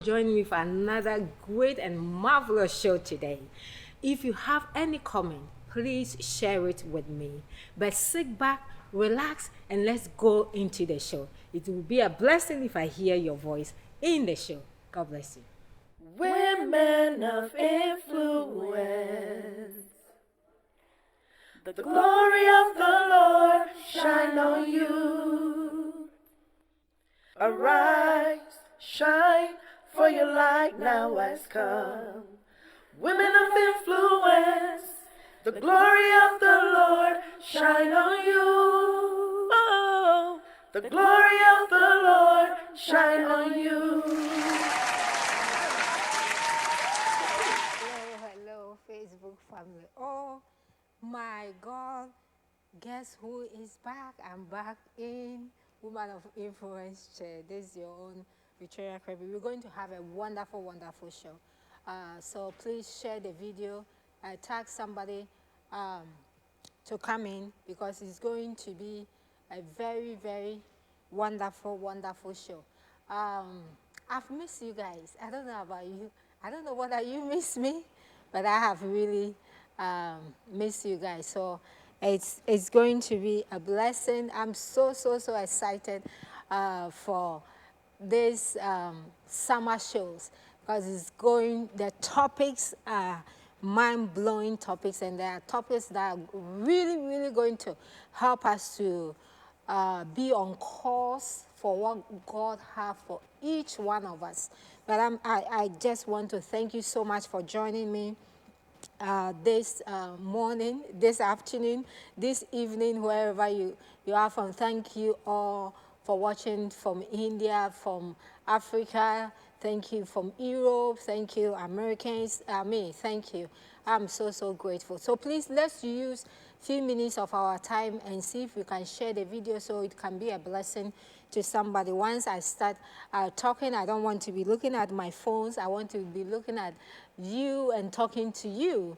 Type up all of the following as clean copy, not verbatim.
joining me for another great and marvelous show today. If you have any comment, please share it with me. But sit back, relax, and let's go into the show. It will be a blessing if I hear your voice in the show. God bless you. Women of influence. The glory of the Lord shine on you. Arise, shine, for your light now has come. Women of influence, the glory of the Lord shine on you. Oh, the glory of the Lord shine on you. Hello, Facebook family. Oh my God, guess who is back? I'm back in Woman of Influence chair. This is your own Victoria Kirby. We're going to have a wonderful, wonderful show. So please share the video, tag somebody to come in because it's going to be a very, very wonderful, wonderful show. I've missed you guys. I don't know about you. I don't know whether you miss me, but I have really missed you guys. So it's going to be a blessing. I'm so excited for these summer shows because the topics are mind-blowing topics, and there are topics that are really going to help us to be on course for what God has for each one of us. But I just want to thank you so much for joining me this morning, this afternoon, this evening, wherever you are from. Thank you all for watching from India, from Africa. Thank you from Europe. Thank you, Americans. Thank you. I'm so grateful. So please, let's use a few minutes of our time and see if we can share the video so it can be a blessing to somebody. Once I start talking, I don't want to be looking at my phones. I want to be looking at you and talking to you.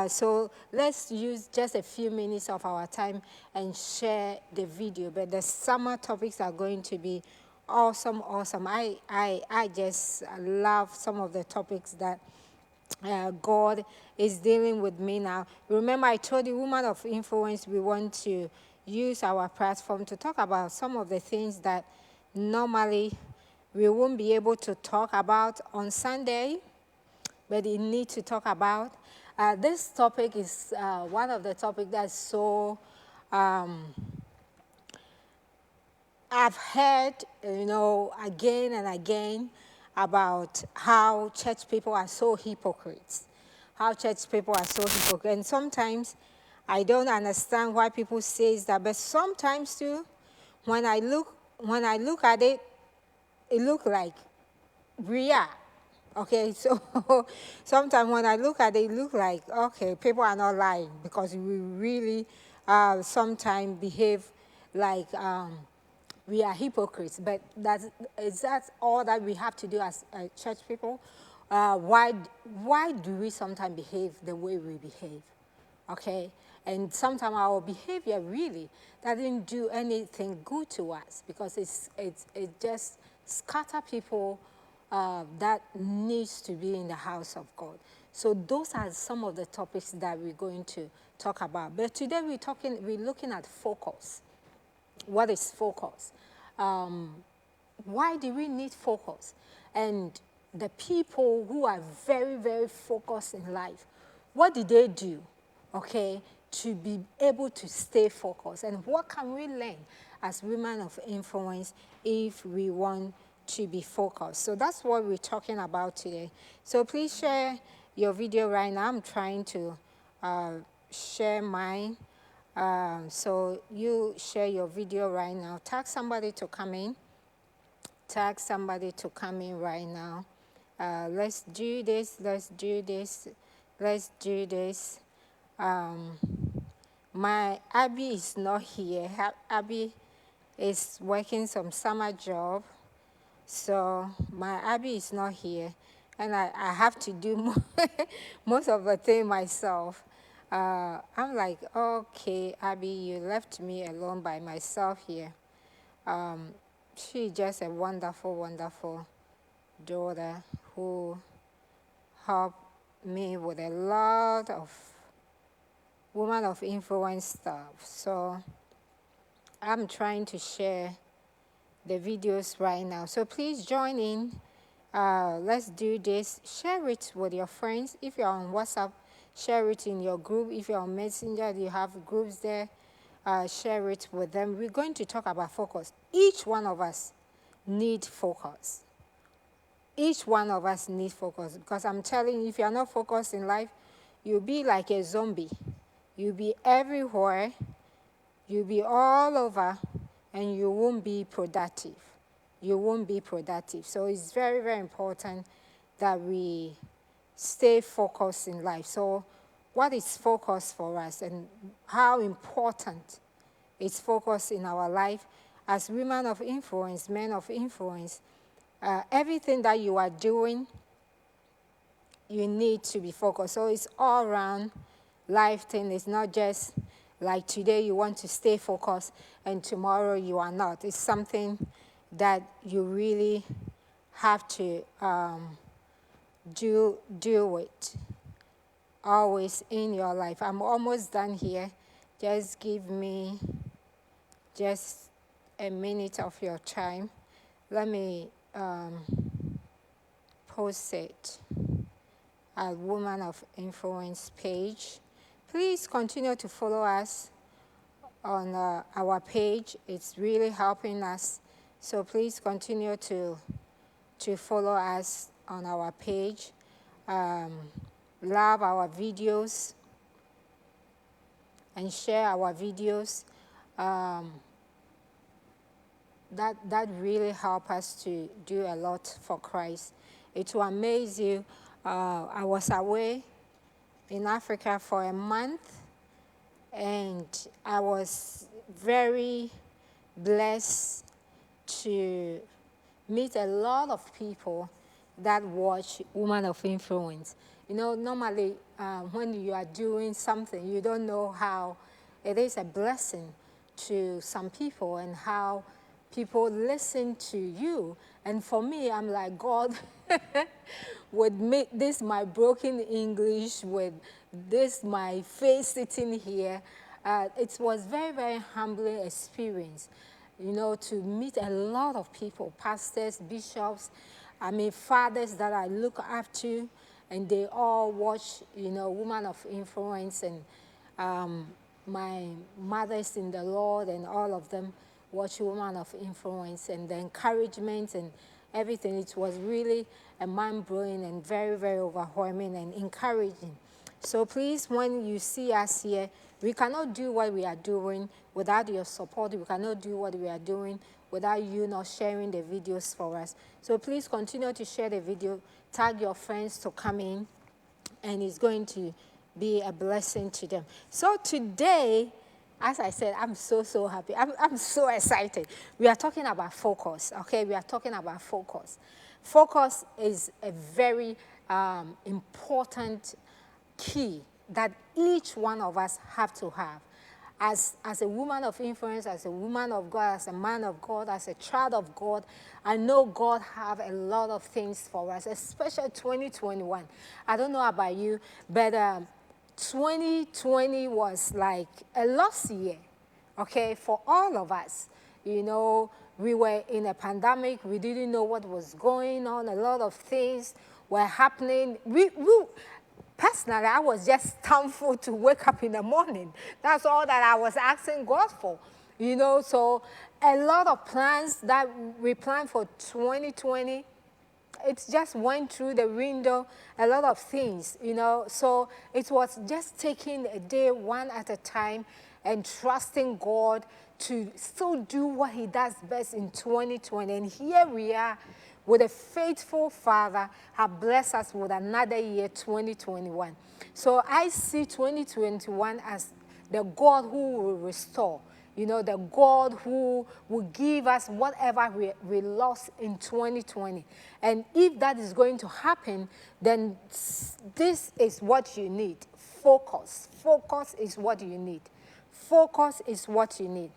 So let's use just a few minutes of our time and share the video. But the summer topics are going to be awesome. I just love some of the topics that God is dealing with me now. Remember, I told you, Woman of Influence, we want to use our platform to talk about some of the things that normally we won't be able to talk about on Sunday, but we need to talk about. This topic is one of the topics that's so I've heard, again and again about how church people are so hypocrites. How church people are so hypocrites. And sometimes I don't understand why people say that, but sometimes too, when I look at it, it looks like we are. Okay, so sometimes when I look at it, it looks like, okay, people are not lying because we really sometimes behave like we are hypocrites. But is that all that we have to do as church people? Why do we sometimes behave the way we behave? Okay, and sometimes our behavior really doesn't do anything good to us because it just scatter people that needs to be in the house of God. So those are some of the topics that we're going to talk about. But today we're looking at focus. What is focus? Why do we need focus? And the people who are very focused in life, what did they do, okay, to be able to stay focused? And what can we learn as women of influence if we want to be focused? So that's what we're talking about today. So please share your video right now. I'm trying to share mine. So you share your video right now. Tag somebody to come in. Tag somebody to come in right now. Let's do this. Let's do this. Let's do this. My Abby is not here. Abby is working some summer job. So my Abby is not here. And I have to do most of the thing myself. I'm like, okay, Abby, you left me alone by myself here. She's just a wonderful daughter who helped me with a lot of woman of influence stuff. So I'm trying to share the videos right now. So please join in. Let's do this. Share it with your friends. If you're on WhatsApp, share it in your group. If you're on Messenger, you have groups there, share it with them. We're going to talk about focus. Each one of us need focus. Each one of us needs focus, because I'm telling you, if you're not focused in life, you'll be like a zombie. You'll be everywhere. You'll be all over, and you won't be productive. You won't be productive. So it's very, very important that we stay focused in life. So what is focus for us, and how important is focus in our life as women of influence, men of influence? Everything that you are doing, you need to be focused. So it's all around life thing. It's not just like today you want to stay focused and tomorrow you are not. It's something that you really have to deal with always in your life. I'm almost done here. Just give me just a minute of your time. Let me post it at Woman of Influence page. Please continue to follow us on our page. It's really helping us. So please continue to follow us on our page. Love our videos and share our videos. That really help us to do a lot for Christ. It will amaze you. I was away in Africa for a month, and I was very blessed to meet a lot of people that watch Woman of Influence. You know, normally when you are doing something, you don't know how it is a blessing to some people and how people listen to you. And for me, I'm like, God would make this my broken English, with this my face sitting here. It was very, very humbling experience, you know, to meet a lot of people, pastors, bishops, fathers that I look up to, and they all watch, you know, Woman of Influence, and my mothers in the Lord, and all of them watch Woman of Influence, and the encouragement and everything. It was really a mind-blowing and very, very overwhelming and encouraging. So please, when you see us here, we cannot do what we are doing without your support. We cannot do what we are doing without you not sharing the videos for us. So please continue to share the video, tag your friends to come in, and it's going to be a blessing to them. So today, as I said, I'm so happy. I'm so excited. We are talking about focus, okay? We are talking about focus. Focus is a very important key that each one of us have to have. As a woman of influence, as a woman of God, as a man of God, as a child of God, I know God have a lot of things for us, especially 2021. I don't know about you, but 2020 was like a lost year, okay, for all of us. You know, we were in a pandemic. We didn't know what was going on. A lot of things were happening. Personally, I was just thankful to wake up in the morning. That's all that I was asking God for. You know, so a lot of plans that we planned for 2020, it just went through the window, a lot of things, you know. So it was just taking a day one at a time and trusting God to still do what he does best in 2020. And here we are with a faithful Father have blessed us with another year, 2021. So I see 2021 as the God who will restore. You know, the God who will give us whatever we lost in 2020. And if that is going to happen, then this is what you need. Focus. Focus is what you need. Focus is what you need.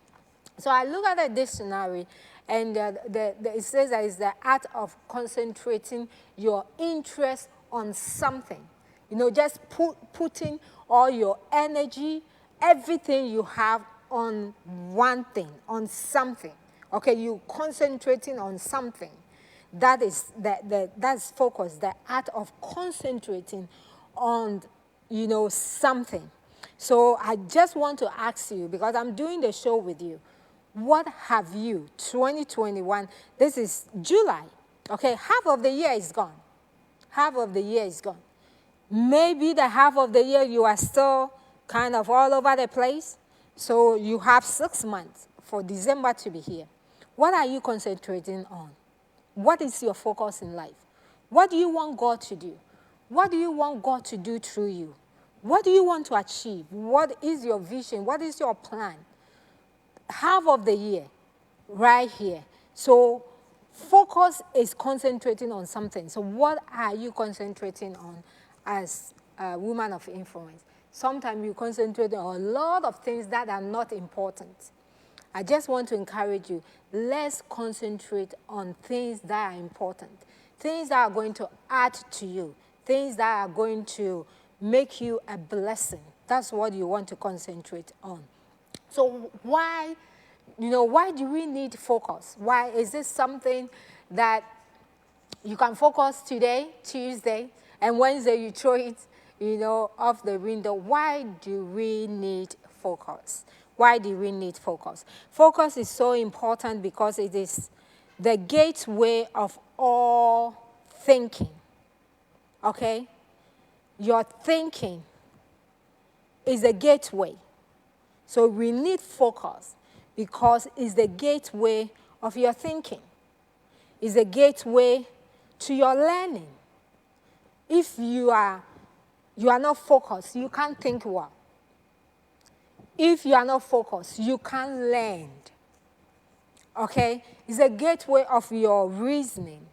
So I look at the dictionary, And it says that it's the art of concentrating your interest on something. You know, just putting all your energy, everything you have on one thing, on something. Okay, you concentrating on something. That is that's focus, the art of concentrating on, you know, something. So I just want to ask you, because I'm doing the show with you, what have you, 2021, this is July, okay, half of the year is gone. Half of the year is gone. Maybe the half of the year you are still kind of all over the place. So you have 6 months for December to be here. What are you concentrating on? What is your focus in life? What do you want God to do? What do you want God to do through you? What do you want to achieve? What is your vision? What is your plan? Half of the year, right here. So focus is concentrating on something. So what are you concentrating on as a woman of influence? Sometimes you concentrate on a lot of things that are not important. I just want to encourage you, let's concentrate on things that are important, things that are going to add to you, things that are going to make you a blessing. That's what you want to concentrate on. So why, you know, why do we need focus? Why is this something that you can focus today, Tuesday, and Wednesday you throw it, you know, off the window? Why do we need focus? Why do we need focus? Focus is so important because it is the gateway of all thinking, okay? Your thinking is a gateway. So we need focus because it's the gateway of your thinking. It's a gateway to your learning. If you are not focused, you can't think well. If you are not focused, you can't learn. Okay? It's a gateway of your reasoning.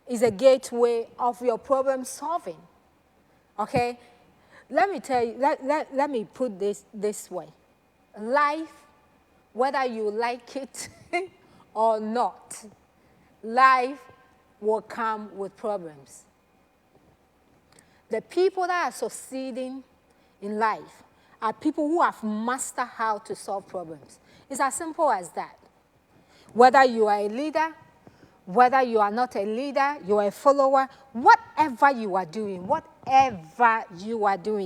It's a gateway of your problem solving. Okay? Let me tell you, let me put this way. Life, whether you like it or not, life will come with problems. The people that are succeeding in life are people who have mastered how to solve problems. It's as simple as that. Whether you are a leader, whether you are not a leader, you are a follower, whatever you are doing,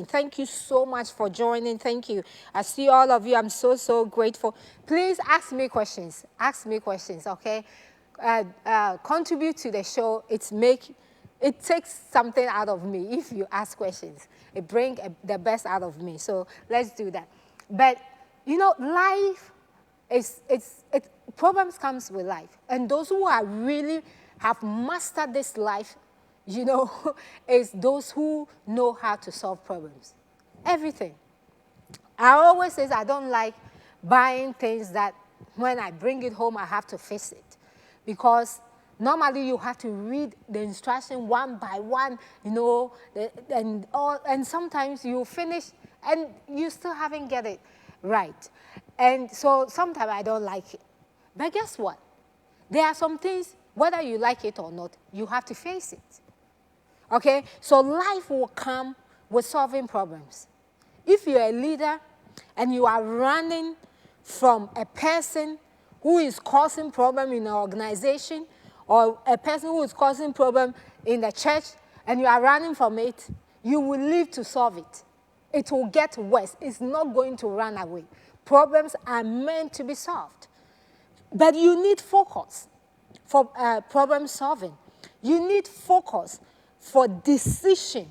thank you so much for joining. Thank you. I see all of you. I'm so grateful. Please ask me questions. Ask me questions, okay? Contribute to the show. It takes something out of me if you ask questions. It brings the best out of me. So let's do that. But, you know, life, problems comes with life. And those who are really have mastered this life, you know, is those who know how to solve problems. Everything. I always say I don't like buying things that when I bring it home, I have to fix it. Because normally you have to read the instruction one by one, you know, and sometimes you finish and you still haven't get it right. And so sometimes I don't like it. But guess what? There are some things, whether you like it or not, you have to face it. Okay? So life will come with solving problems. If you're a leader and you are running from a person who is causing problem in an organization or a person who is causing problem in the church and you are running from it, you will live to solve it. It will get worse. It's not going to run away. Problems are meant to be solved. But you need focus for problem solving. You need focus for decisions,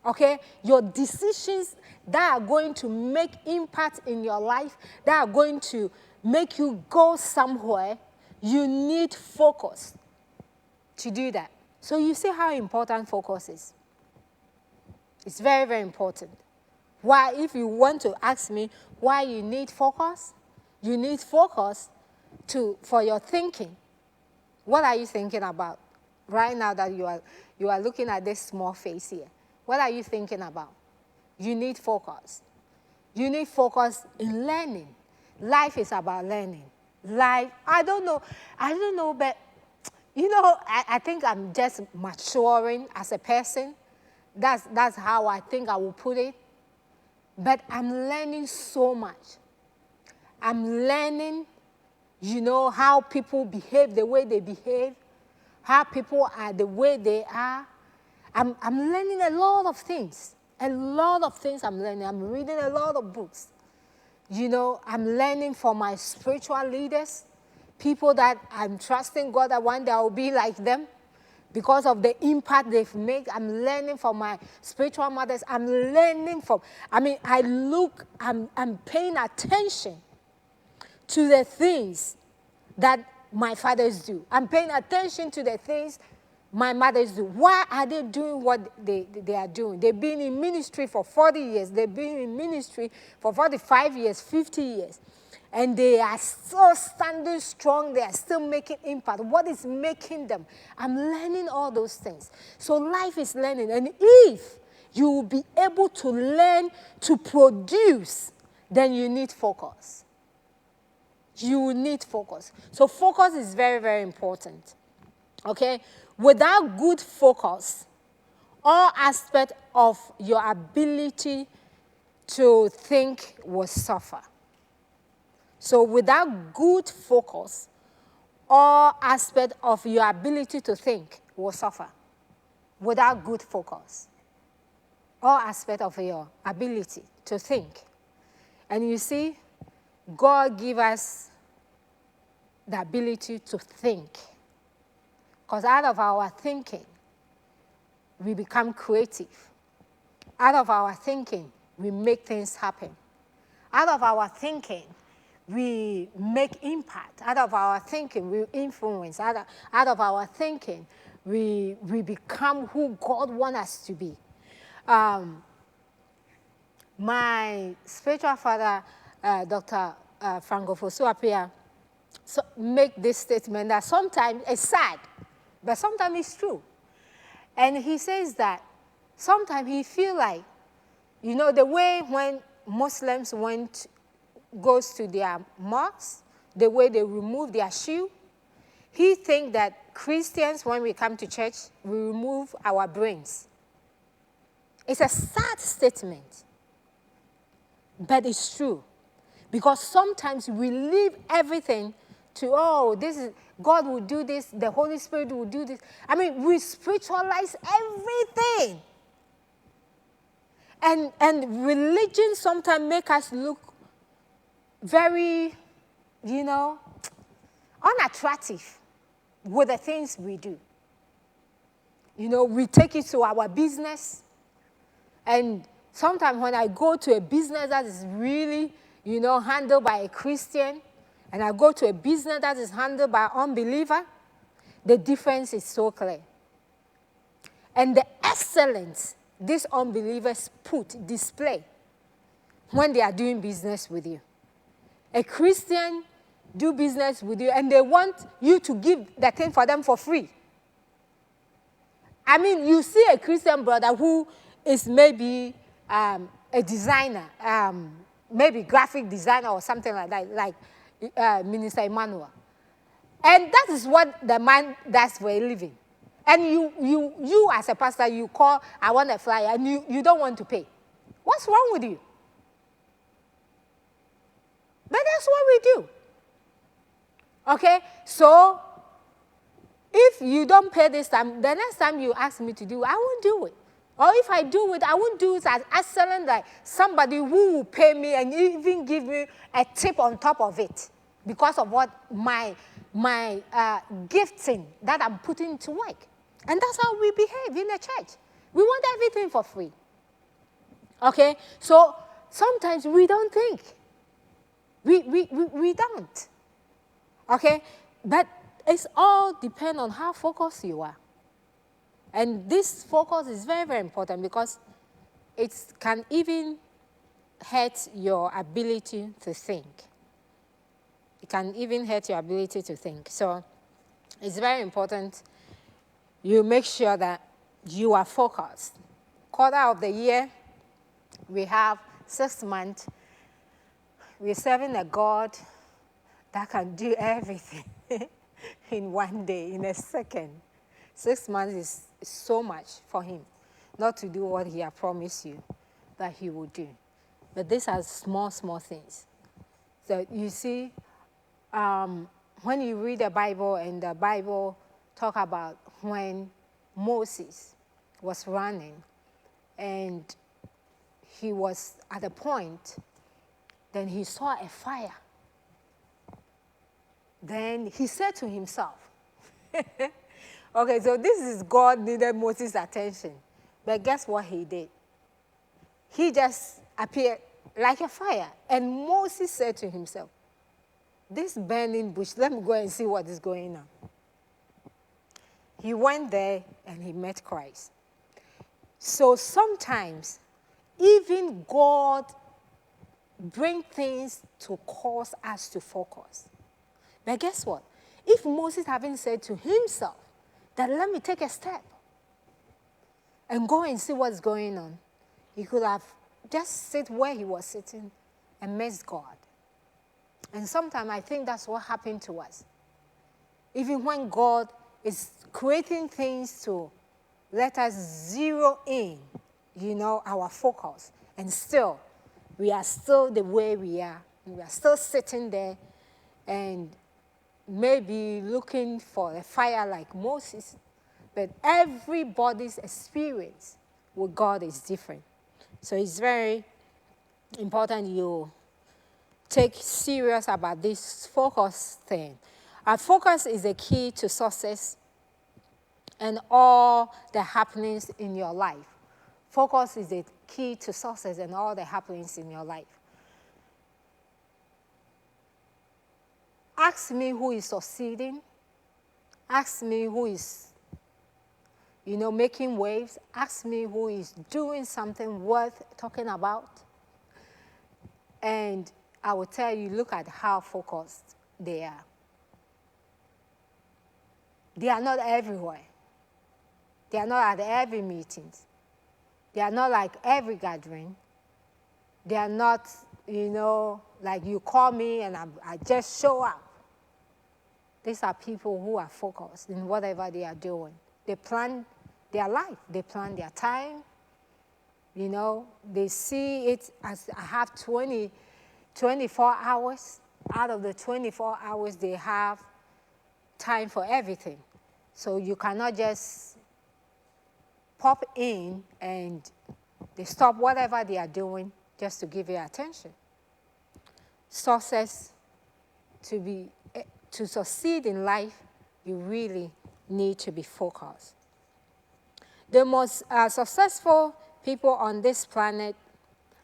okay? Your decisions that are going to make impact in your life, that are going to make you go somewhere, you need focus to do that. So you see how important focus is. It's very important. Why, if you want to ask me why you need focus for your thinking. What are you thinking about right now that you are looking at this small face here? What are you thinking about? You need focus. You need focus in learning. Life is about learning. Like, I don't know, but, I think I'm just maturing as a person. That's how I think I will put it. But I'm learning so much. I'm learning, how people behave the way they behave, how people are the way they are. I'm learning a lot of things. A lot of things I'm learning. I'm reading a lot of books. I'm learning from my spiritual leaders, people that I'm trusting God that one day I will be like them because of the impact they've made. I'm learning from my spiritual mothers. I'm learning from, I'm paying attention to the things that my fathers do. I'm paying attention to the things my mothers do. Why are they doing what they are doing? They've been in ministry for 40 years. They've been in ministry for 45 years, 50 years. And they are still standing strong. They are still making impact. What is making them? I'm learning all those things. So life is learning. And if you will be able to learn to produce, then you need focus. You need focus. So focus is very, very important. Okay? Without good focus, all aspects of your ability to think will suffer. So without good focus, all aspects of your ability to think will suffer. Without good focus, all aspects of your ability to think. And you see, God gave us the ability to think. Because out of our thinking, we become creative. Out of our thinking, we make things happen. Out of our thinking, we make impact. Out of our thinking, we influence. Out of our thinking, we become who God wants us to be. My spiritual father, Dr. Franco Fosu-Appiah, make this statement that sometimes it's sad, but sometimes it's true. And he says that sometimes he feels like, the way when Muslims goes to their mosques, the way they remove their shoe, he thinks that Christians, when we come to church, we remove our brains. It's a sad statement, but it's true. Because sometimes we leave everything to, God will do this, the Holy Spirit will do this. We spiritualize everything. And religion sometimes make us look very, unattractive with the things we do. We take it to our business. And sometimes when I go to a business that is really, handled by a Christian, and I go to a business that is handled by an unbeliever, the difference is so clear. And the excellence these unbelievers display when they are doing business with you. A Christian do business with you, and they want you to give the thing for them for free. You see a Christian brother who is maybe a designer, maybe graphic designer or something like that, like Minister Emmanuel. And that is what the man does for a living. And you as a pastor, you call, I want a flyer, and you don't want to pay. What's wrong with you? But that's what we do. Okay? So, if you don't pay this time, the next time you ask me to do it, I won't do it. Or if I do it, I won't do it as excellent like somebody who will pay me and even give me a tip on top of it because of what my gifting that I'm putting to work. And that's how we behave in the church. We want everything for free. Okay? So sometimes we don't think. We don't. Okay? But it's all depend on how focused you are. And this focus is very, very important because it can even hurt your ability to think. It can even hurt your ability to think. So it's very important you make sure that you are focused. Quarter of the year, we have 6 months. We're serving a God that can do everything in one day, in a second. 6 months is so much for him not to do what he had promised you that he will do. But these are small, small things. So you see, when you read the Bible and the Bible talk about when Moses was running and he was at a point, then he saw a fire. Then he said to himself, okay, so this is God needed Moses' attention. But guess what he did? He just appeared like a fire. And Moses said to himself, this burning bush, let me go and see what is going on. He went there and he met Christ. So sometimes, even God brings things to cause us to focus. But guess what? If Moses hadn't said to himself that let me take a step and go and see what's going on, he could have just sit where he was sitting and missed God. And sometimes I think that's what happened to us. Even when God is creating things to let us zero in, our focus, and still, we are still the way we are. We are still sitting there and maybe looking for a fire like Moses. But everybody's experience with God is different. So it's very important you take serious about this focus thing. Our focus is the key to success and all the happenings in your life. Focus is the key to success and all the happenings in your life. Ask me who is succeeding. Ask me who is, making waves. Ask me who is doing something worth talking about. And I will tell you, look at how focused they are. They are not everywhere. They are not at every meeting. They are not like every gathering. They are not, like you call me and I just show up. These are people who are focused in whatever they are doing. They plan their life. They plan their time. They see it as I have 24 hours. Out of the 24 hours, they have time for everything. So you cannot just pop in and they stop whatever they are doing just to give you attention. Success, to succeed in life, you really need to be focused. The most successful people on this planet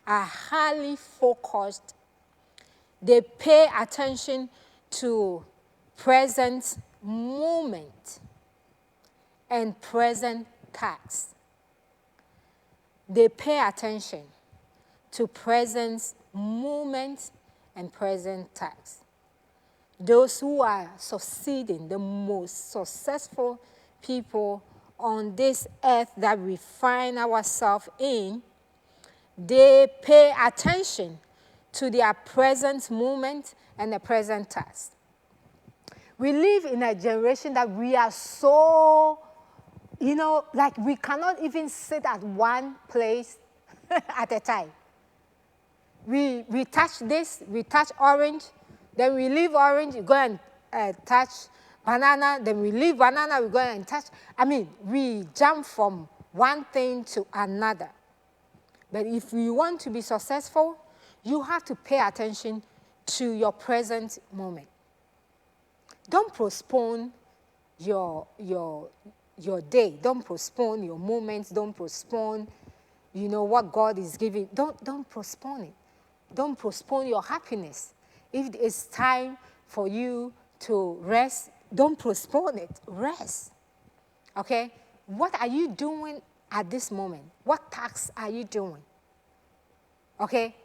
are highly focused. They pay attention to present moment and present task. They pay attention to present moment and present task. Those who are succeeding, the most successful people on this earth that we find ourselves in, they pay attention to their present moment and the present task. We live in a generation that we are so, like we cannot even sit at one place at a time. We touch this, we touch orange, then we leave orange, we go and touch banana, then we leave banana, we go and touch. We jump from one thing to another. But if you want to be successful, you have to pay attention to your present moment. Don't postpone your day. Don't postpone your moments. Don't postpone, what God is giving. Don't postpone it. Don't postpone your happiness. If it's time for you to rest, don't postpone it. Rest. Okay? What are you doing at this moment? What tasks are you doing? Okay?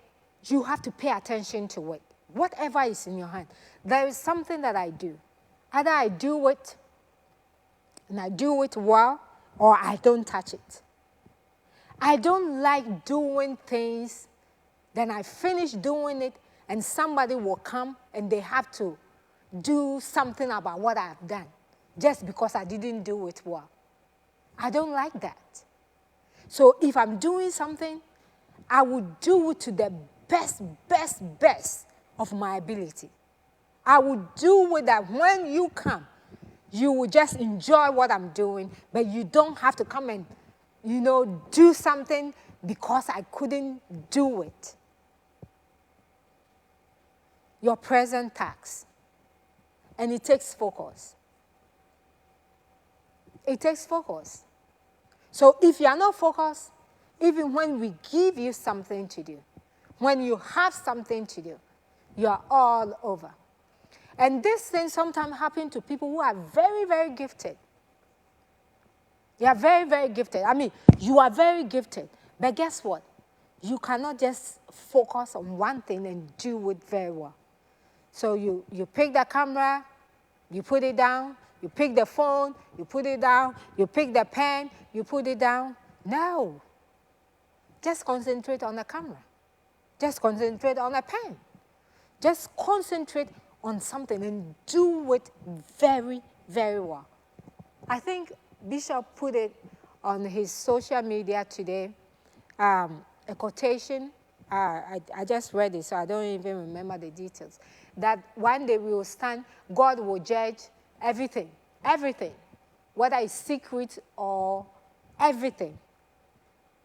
You have to pay attention to it. Whatever is in your hand. There is something that I do. Either I do it, and I do it well, or I don't touch it. I don't like doing things, then I finish doing it, and somebody will come, and they have to do something about what I've done just because I didn't do it well. I don't like that. So if I'm doing something, I would do it to the best of my ability. I would do it that when you come, you will just enjoy what I'm doing, but you don't have to come and, do something because I couldn't do it. Your present task. And it takes focus. It takes focus. So if you are not focused, even when we give you something to do, when you have something to do, you are all over. And this thing sometimes happens to people who are very, very gifted. You are very, very gifted. I mean, you are very gifted. But guess what? You cannot just focus on one thing and do it very well. So you pick the camera, you put it down. You pick the phone, you put it down. You pick the pen, you put it down. No. Just concentrate on the camera. Just concentrate on a pen. Just concentrate on something and do it very, very well. I think Bishop put it on his social media today, a quotation. I just read it, so I don't even remember the details. That one day we will stand, God will judge everything, whether it's secret or everything.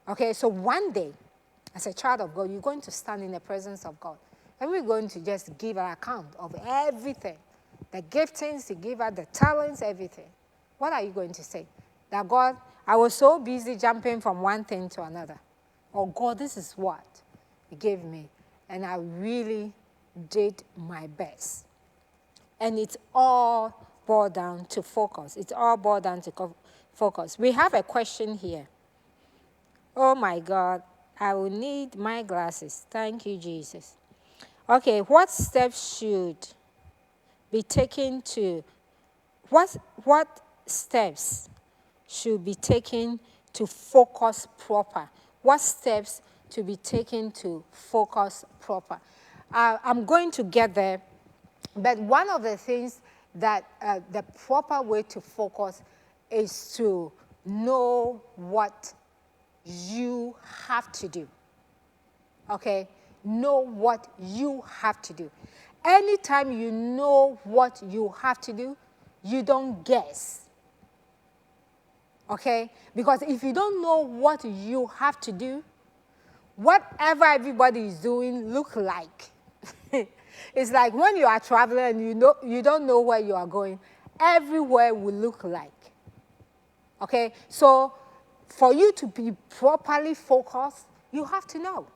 Okay, so one day, as a child of God, you're going to stand in the presence of God. And we're going to just give an account of everything. The giftings, you give us the talents, everything. What are you going to say? That God, I was so busy jumping from one thing to another. Oh God, this is what He gave me. And I really did my best. And it's all boiled down to focus. It's all boiled down to focus. We have a question here. Oh my God, I will need my glasses. Thank you, Jesus. Okay, what steps should be taken to, what steps should be taken to focus proper? What steps to be taken to focus proper? I'm going to get there, but one of the things that the proper way to focus is to know what you have to do. Okay? Know what you have to do. Anytime you know what you have to do, you don't guess. Okay? Because if you don't know what you have to do, whatever everybody is doing look like. It's like when you are traveling and you don't know where you are going, everywhere will look like. Okay? So for you to be properly focused, you have to know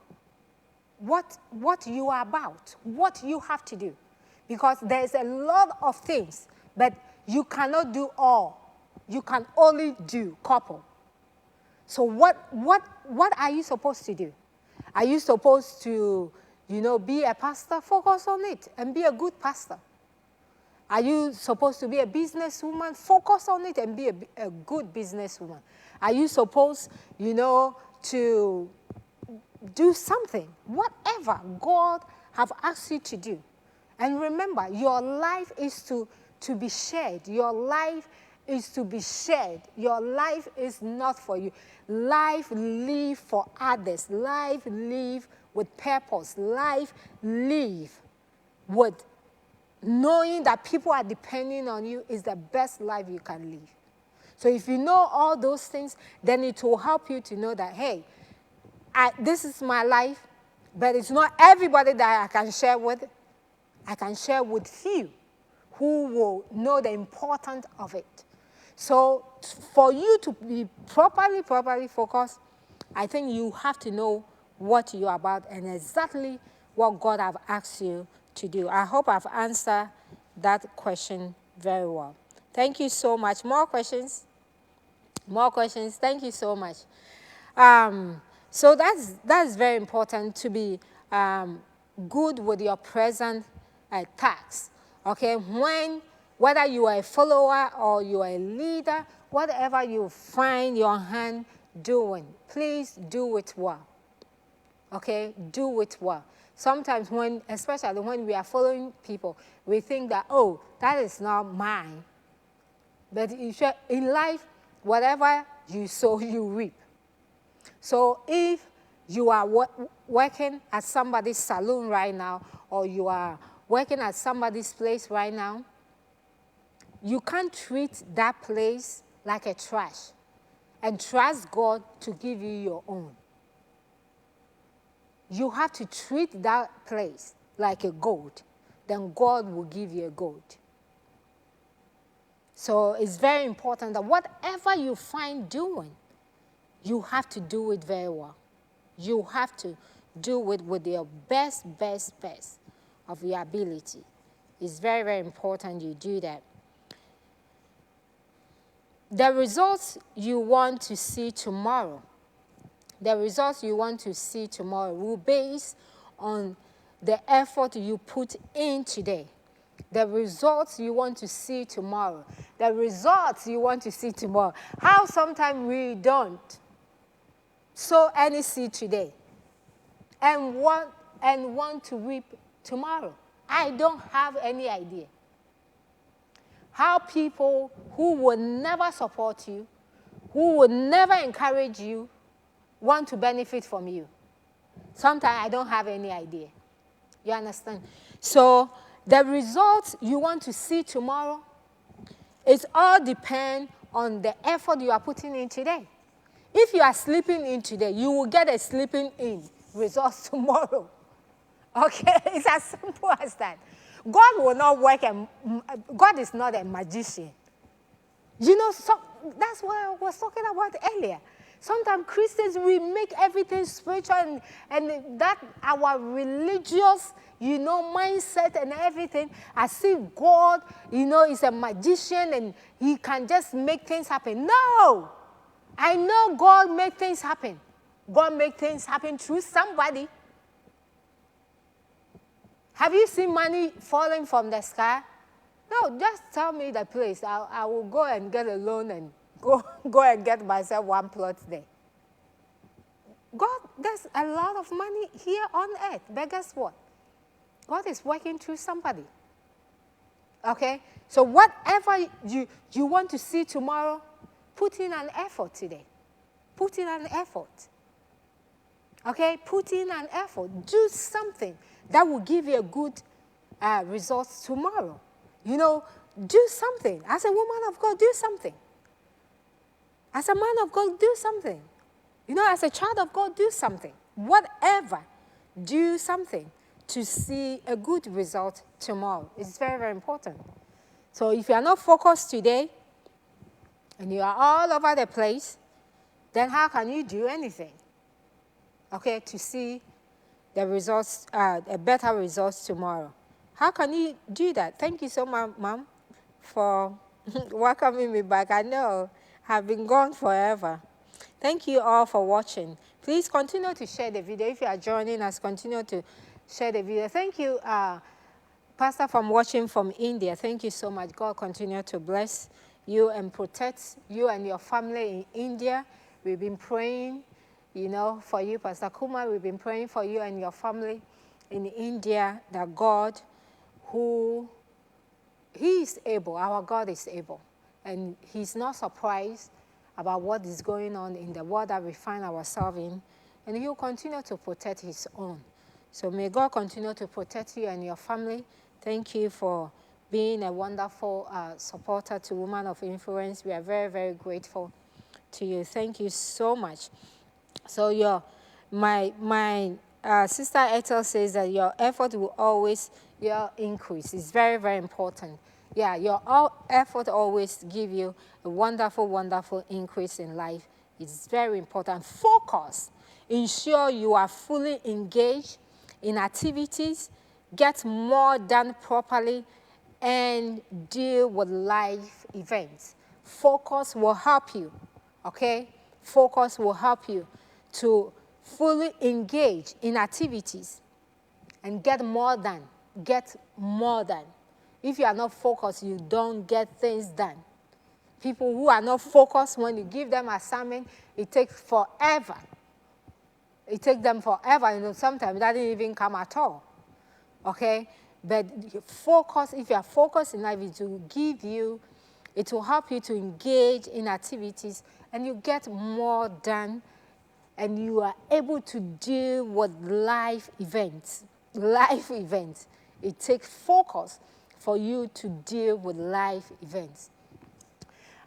what you are about, what you have to do. Because there's a lot of things, but you cannot do all. You can only do couple. So what are you supposed to do? Are you supposed to, be a pastor? Focus on it and be a good pastor. Are you supposed to be a businesswoman? Focus on it and be a good businesswoman. Are you supposed, to do something? Whatever God have asked you to do. And remember, your life is to be shared. Your life is to be shared. Your life is not for you. Life live for others. Life live with purpose. Life live with knowing that people are depending on you is the best life you can live. So if you know all those things, then it will help you to know that, hey, this is my life, but it's not everybody that I can share with. I can share with few who will know the importance of it. So for you to be properly focused, I think you have to know what you're about and exactly what God have asked you to do. I hope I've answered that question very well. Thank you so much. More questions? More questions? Thank you so much. So that's very important to be good with your present tasks. Okay, whether you are a follower or you are a leader, whatever you find your hand doing, please do it well. Okay, do it well. Sometimes especially when we are following people, we think that, oh, that is not mine. But in life, whatever you sow, you reap. So if you are working at somebody's salon right now, or you are working at somebody's place right now, you can't treat that place like a trash and trust God to give you your own. You have to treat that place like a gold. Then God will give you a gold. So it's very important that whatever you find doing, you have to do it very well. You have to do it with your best of your ability. It's very, very important you do that. The results you want to see tomorrow, will base on the effort you put in today. The results you want to see tomorrow. How sometimes we don't sow any seed today and want to reap tomorrow. I don't have any idea. How people who will never support you, who will never encourage you, want to benefit from you. Sometimes I don't have any idea. You understand? So the results you want to see tomorrow, it all depends on the effort you are putting in today. If you are sleeping in today, you will get a sleeping in results tomorrow. Okay? It's as simple as that. God will not work, God is not a magician. You know, that's what I was talking about earlier. Sometimes Christians, we make everything spiritual and that our religious, mindset and everything, as if God, is a magician and he can just make things happen. No! I know God make things happen. God make things happen through somebody. Have you seen money falling from the sky? No, just tell me the place. I will go and get a loan and go and get myself one plot there. God, there's a lot of money here on earth. But guess what? God is working through somebody. Okay? So whatever you want to see tomorrow, put in an effort today. Put in an effort. Okay? Put in an effort. Do something that will give you a good results tomorrow. Do something. As a woman of God, do something. As a man of God, do something. As a child of God, do something. Whatever, do something to see a good result tomorrow. It's very, very important. So if you are not focused today and you are all over the place, then how can you do anything? Okay, to see the results, a better results tomorrow. How can you do that? Thank you so much, Mom, for welcoming me back. I know I've been gone forever. Thank you all for watching. Please continue to share the video. If you are joining us, continue to share the video. Thank you, Pastor, from watching from India. Thank you so much. God continue to bless you and protect you and your family in India. We've been praying, for you, Pastor Kumar. We've been praying for you and your family in India, that God, He is able, our God is able. And He's not surprised about what is going on in the world that we find ourselves in. And He will continue to protect His own. So may God continue to protect you and your family. Thank you for being a wonderful supporter to Women of Influence. We are very, very grateful to you. Thank you so much. So my sister Ethel says that your effort will always increase. It's very, very important. Yeah, your effort always give you a wonderful, wonderful increase in life. It's very important. Focus. Ensure you are fully engaged in activities, get more done properly, and deal with life events. Focus will help you, okay? Focus will help you to fully engage in activities and get more done. Get more done. If you are not focused, you don't get things done. People who are not focused, when you give them assignment, it takes forever. It takes them forever. You know, sometimes it doesn't even come at all. Okay? But focus, if you are focused in life, it will help you to engage in activities, and you get more done, and you are able to deal with life events. Life events. It takes focus for you to deal with life events.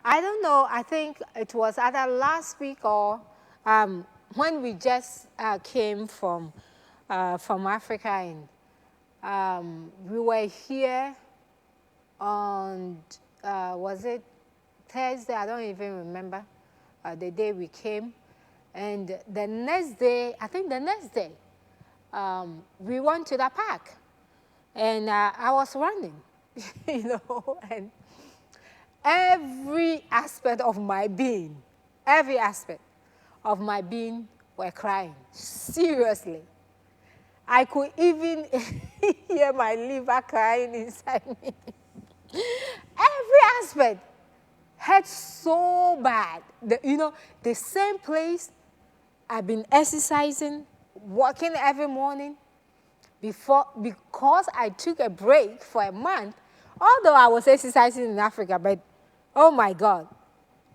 I don't know, I think it was either last week or when we just came from Africa, and we were here on, was it Thursday? I don't even remember the day we came. And the next day, I think the next day, we went to the park. And I was running, you know, and every aspect of my being were crying, seriously. I could even hear my liver crying inside me. Every aspect hurt so bad. You know, the same place I've been exercising, walking every morning, because I took a break for a month, although I was exercising in Africa, but oh my God,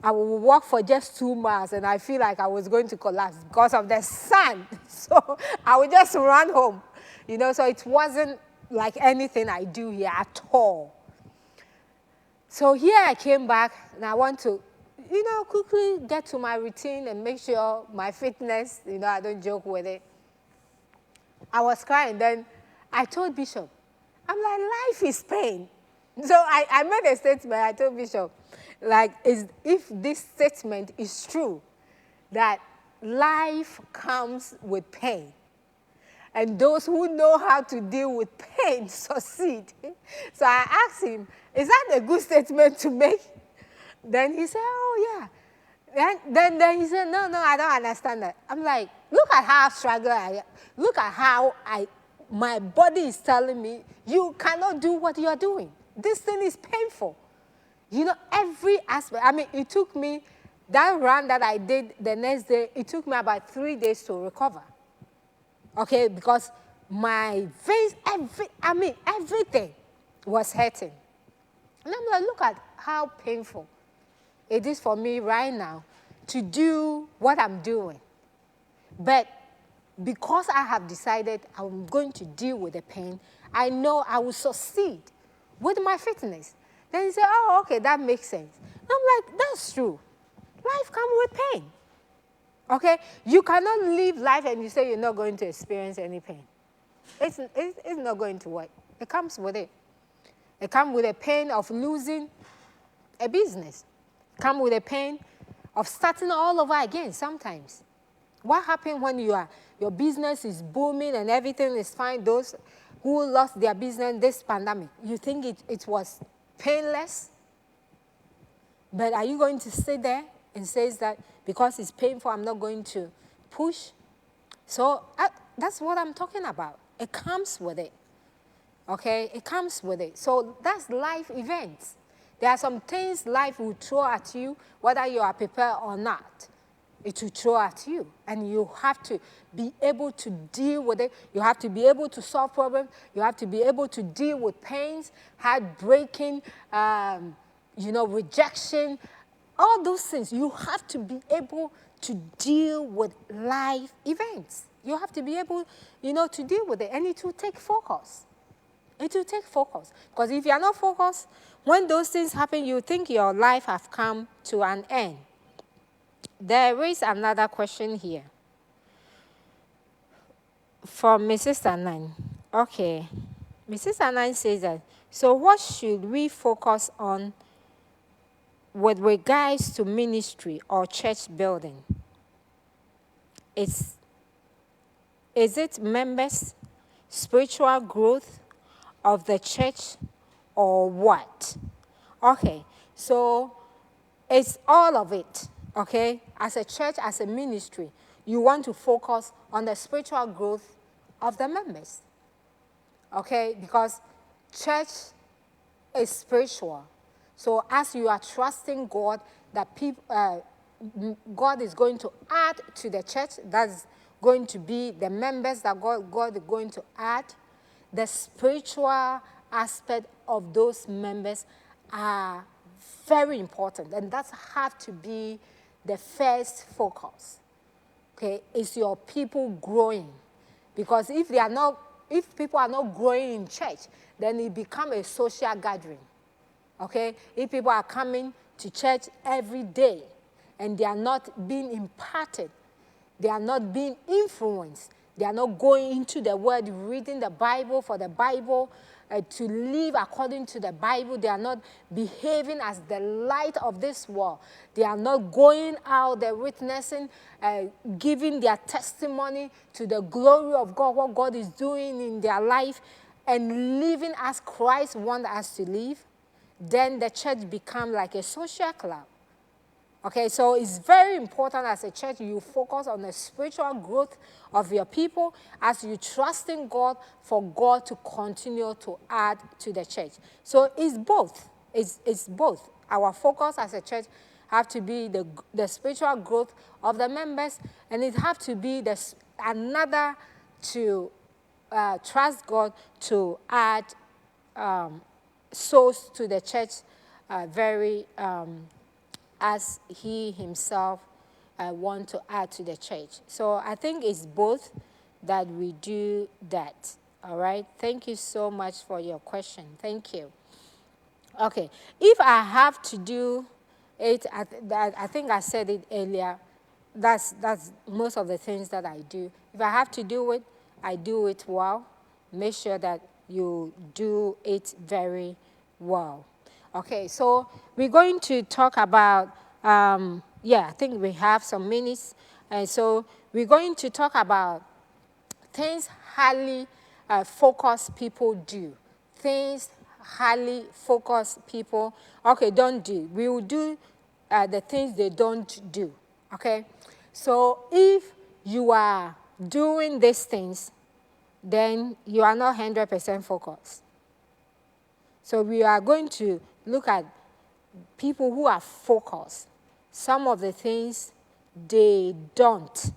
I would walk for just 2 miles and I feel like I was going to collapse because of the sun. So I would just run home, you know, so it wasn't like anything I do here at all. So here I came back and I want to, you know, quickly get to my routine and make sure my fitness, you know, I don't joke with it. I was crying. Then I told Bishop, I'm like, life is pain. So I made a statement. I told Bishop, like, if this statement is true, that life comes with pain, and those who know how to deal with pain succeed. So I asked him, is that a good statement to make? Then he said, oh, yeah. Then he said, no, I don't understand that. I'm like, look at how I struggle. Look at how my body is telling me, you cannot do what you're doing. This thing is painful. You know, every aspect. I mean, it took me, that run that I did the next day, it took me about 3 days to recover. Okay, because my veins, everything was hurting. And I'm like, look at how painful it is for me right now to do what I'm doing. But because I have decided I'm going to deal with the pain, I know I will succeed with my fitness. Then he said, oh, okay, that makes sense. And I'm like, that's true. Life comes with pain. Okay? You cannot live life and you say you're not going to experience any pain. It's not going to work. It comes with it. It comes with the pain of losing a business. It comes with the pain of starting all over again sometimes. What happens when your business is booming and everything is fine? Those who lost their business this pandemic, you think it was painless? But are you going to sit there and say that because it's painful, I'm not going to push? So that's what I'm talking about. It comes with it. Okay? It comes with it. So that's life events. There are some things life will throw at you, whether you are prepared or not. It will throw at you, and you have to be able to deal with it. You have to be able to solve problems. You have to be able to deal with pains, heartbreaking, rejection, all those things. You have to be able to deal with life events. You have to be able, to deal with it, and it will take focus. It will take focus, because if you are not focused, when those things happen, you think your life has come to an end. There is another question here from Mrs. Anan. Okay. Mrs. Anan says that, so what should we focus on with regards to ministry or church building? Is it members, spiritual growth of the church, or what? Okay, so it's all of it. Okay, as a church, as a ministry, you want to focus on the spiritual growth of the members. Okay, because church is spiritual. So as you are trusting God, that God is going to add to the church, that's going to be, the members that God is going to add, the spiritual aspect of those members are very important, and that have to be the first focus. Okay, is your people growing? Because if people are not growing in church, then it becomes a social gathering. Okay, if people are coming to church every day and they are not being imparted, they are not being influenced, they are not going into the word, reading the Bible for the Bible, to live according to the Bible. They are not behaving as the light of this world. They are not going out there witnessing, giving their testimony to the glory of God, what God is doing in their life, and living as Christ wants us to live. Then the church becomes like a social club. Okay, so it's very important as a church you focus on the spiritual growth of your people as you trust in God for God to continue to add to the church. So it's both. It's both. Our focus as a church have to be the spiritual growth of the members, and it have to be another to trust God to add souls to the church as he himself want to add to the church. So I think it's both that we do that. All right. Thank you so much for your question. Thank you. Okay. If I have to do it, I think I said it earlier, that's most of the things that I do. If I have to do it, I do it well. Make sure that you do it very well. Okay, so we're going to talk about, I think we have some minutes. And so we're going to talk about things highly focused people do. Things highly focused people, don't do. We will do the things they don't do, okay? So if you are doing these things, then you are not 100% focused. So we are going to look at people who are focused. Some of the things they don't.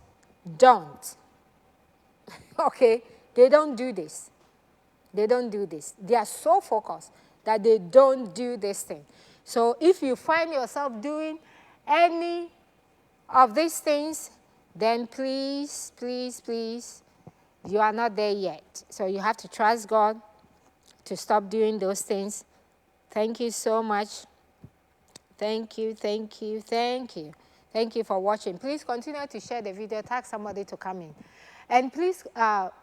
Okay? They don't do this. They don't do this. They are so focused that they don't do this thing. So if you find yourself doing any of these things, then please, you are not there yet. So you have to trust God to stop doing those things. Thank you so much. Thank you for watching. Please continue to share the video, tag somebody to come in. And please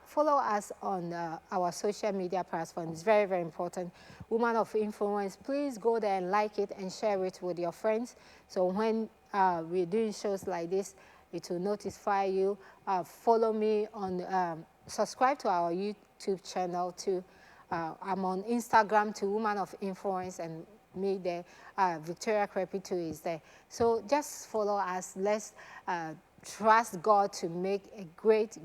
follow us on our social media platforms. It's very, very important. Woman of Influence, please go there and like it and share it with your friends. So when we're doing shows like this, it will notify you. Follow me on, subscribe to our YouTube channel too. I'm on Instagram too, Woman of Influence, and me there. Victoria Creppy too is there. So just follow us. Let's trust God to make a great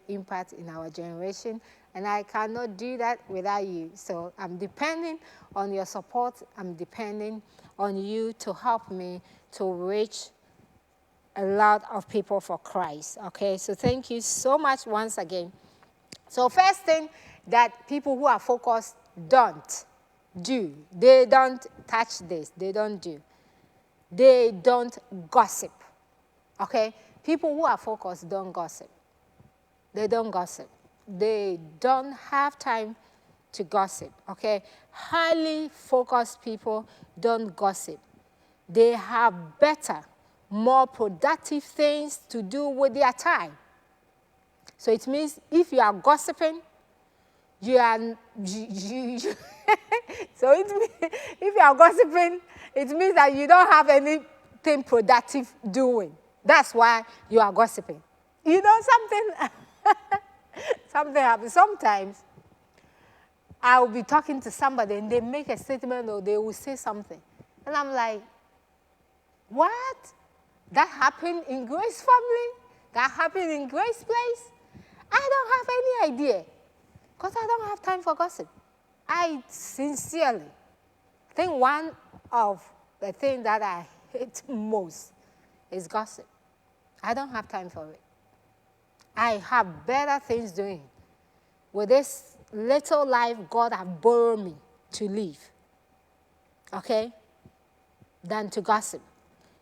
impact in our generation. And I cannot do that without you. So I'm depending on your support. I'm depending on you to help me to reach a lot of people for Christ. Okay, so thank you so much once again. So first thing that people who are focused don't do. They don't touch this. They don't do. They don't gossip. Okay? People who are focused don't gossip. They don't gossip. They don't have time to gossip. Okay? Highly focused people don't gossip. They have better, more productive things to do with their time. So it means if you are gossiping, you are, so if you are gossiping, it means that you don't have anything productive doing. That's why you are gossiping. You know something? Something happens. Sometimes I will be talking to somebody and they make a statement or they will say something. And I'm like, what? That happened in Grace family? That happened in Grace place? I don't have any idea. Because I don't have time for gossip. I sincerely think one of the things that I hate most is gossip. I don't have time for it. I have better things doing with this little life God has borrowed me to live, okay, than to gossip.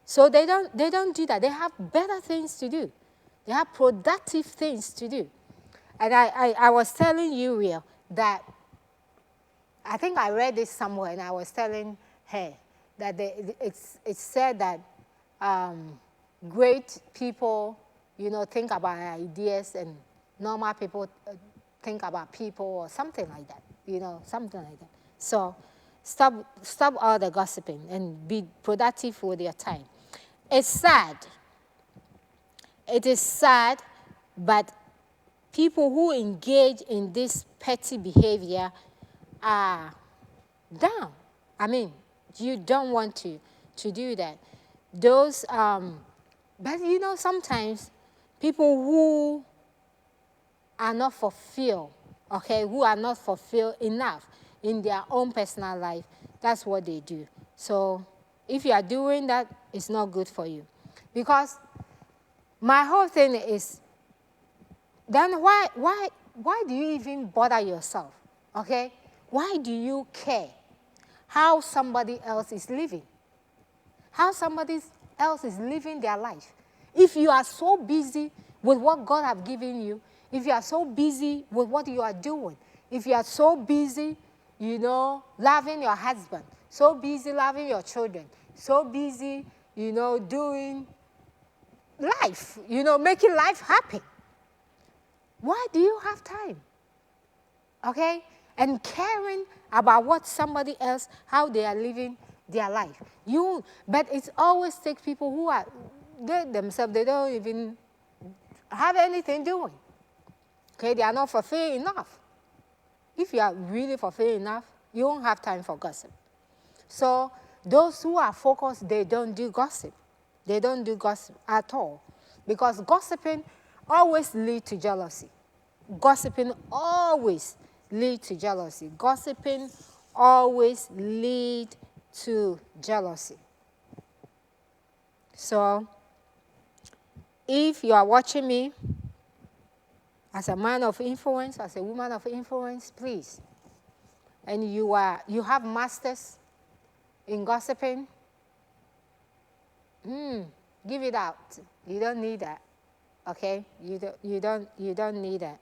So they don't do that. They have better things to do. They have productive things to do. And I was telling Uriel that, I think I read this somewhere, and I was telling her that it's said that great people, think about ideas, and normal people think about people, or something like that, something like that. So stop all the gossiping and be productive with your time. It's sad. It is sad, but people who engage in this petty behavior are down. I mean, you don't want to do that. Those, but sometimes people who are not fulfilled, okay, who are not fulfilled enough in their own personal life, that's what they do. So if you are doing that, it's not good for you. Because my whole thing is, then why do you even bother yourself, okay? Why do you care how somebody else is living? How somebody else is living their life? If you are so busy with what God has given you, if you are so busy with what you are doing, if you are so busy, loving your husband, so busy loving your children, so busy, doing life, making life happy, why do you have time? Okay? And caring about what somebody else, how they are living their life. But it always takes people who are, they themselves, they don't even have anything doing. Okay? They are not fulfilled enough. If you are really fulfilled enough, you won't have time for gossip. So those who are focused, they don't do gossip. They don't do gossip at all. Because gossiping always leads to jealousy. Gossiping always leads to jealousy. Gossiping always leads to jealousy. So if you are watching me as a man of influence, as a woman of influence, please, and you have masters in gossiping, give it out. You don't need that. Okay? You don't need that.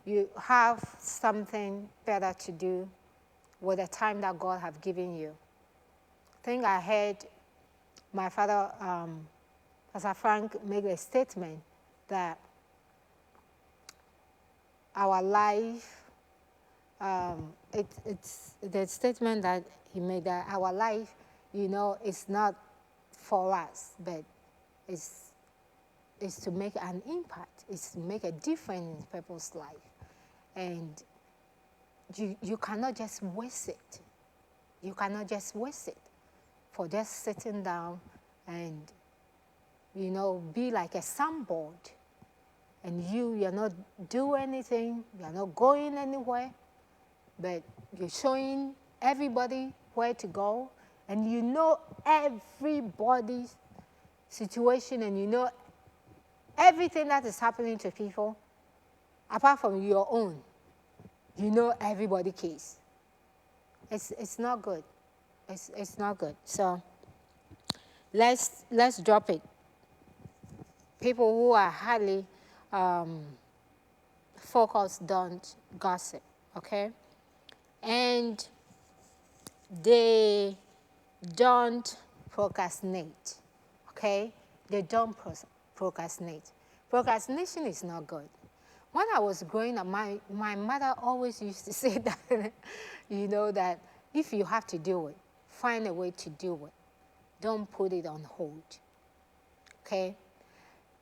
You have something better to do with the time that God has given you. I think I heard my father, Pastor Frank, make a statement that our life, it's the statement that he made, that our life, is not for us, but it's to make an impact. It's to make a difference in people's life. And you cannot just waste it. You cannot just waste it for just sitting down and, be like a sandboard. And you're not doing anything, you're not going anywhere, but you're showing everybody where to go, and you know everybody's situation, and you know everything that is happening to people, apart from your own. You know everybody's case. It's not good. It's not good. So let's drop it. People who are highly focused don't gossip, okay? And they don't procrastinate, okay? They don't procrastinate. Procrastination is not good. When I was growing up, my mother always used to say that, that if you have to do it, find a way to do it. Don't put it on hold, okay?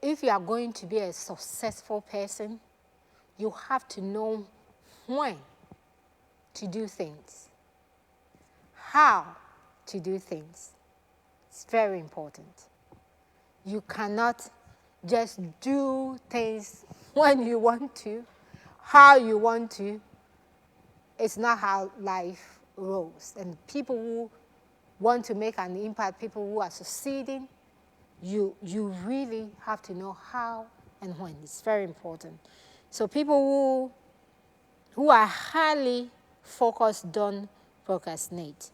If you are going to be a successful person, you have to know when to do things, how to do things. It's very important. You cannot just do things when you want to, how you want to. It's not how life rolls. And people who want to make an impact, people who are succeeding, you really have to know how and when. It's very important. So people who are highly focused don't procrastinate.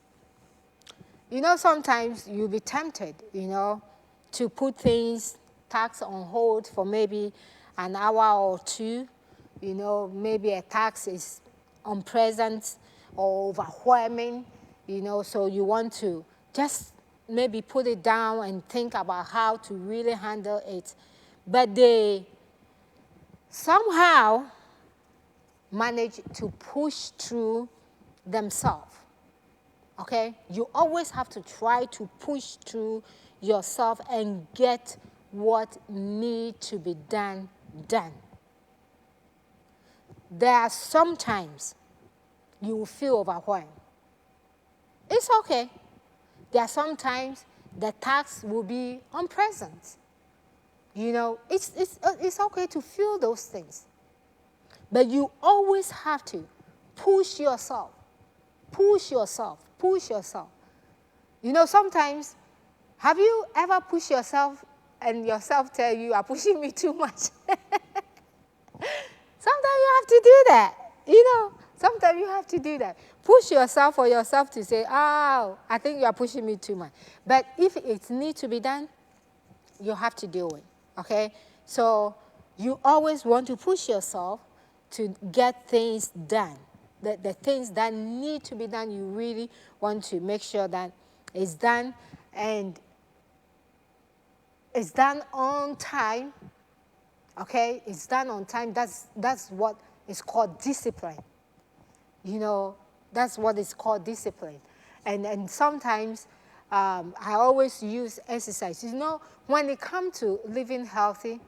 You know, sometimes you'll be tempted, you know, to put tasks on hold for maybe an hour or two. You know, maybe a task is unpleasant or overwhelming, you know, so you want to just maybe put it down and think about how to really handle it. But they somehow manage to push through themselves. Okay? You always have to try to push through yourself and get what needs to be done. There are sometimes you will feel overwhelmed. It's okay. There are sometimes the task will be unpleasant. You know, it's okay to feel those things. But you always have to push yourself. Push yourself. Push yourself. You know, sometimes, have you ever pushed yourself and yourself tell you are pushing me too much? Sometimes you have to do that. You know, sometimes you have to do that. Push yourself for yourself to say, oh, I think you are pushing me too much. But if it needs to be done, you have to do it, okay? So you always want to push yourself to get things done. The things that need to be done, you really want to make sure that it's done, and it's done on time, okay? It's done on time. That's what is called discipline. You know, that's what is called discipline. And sometimes I always use exercise. You know, when it comes to living healthy,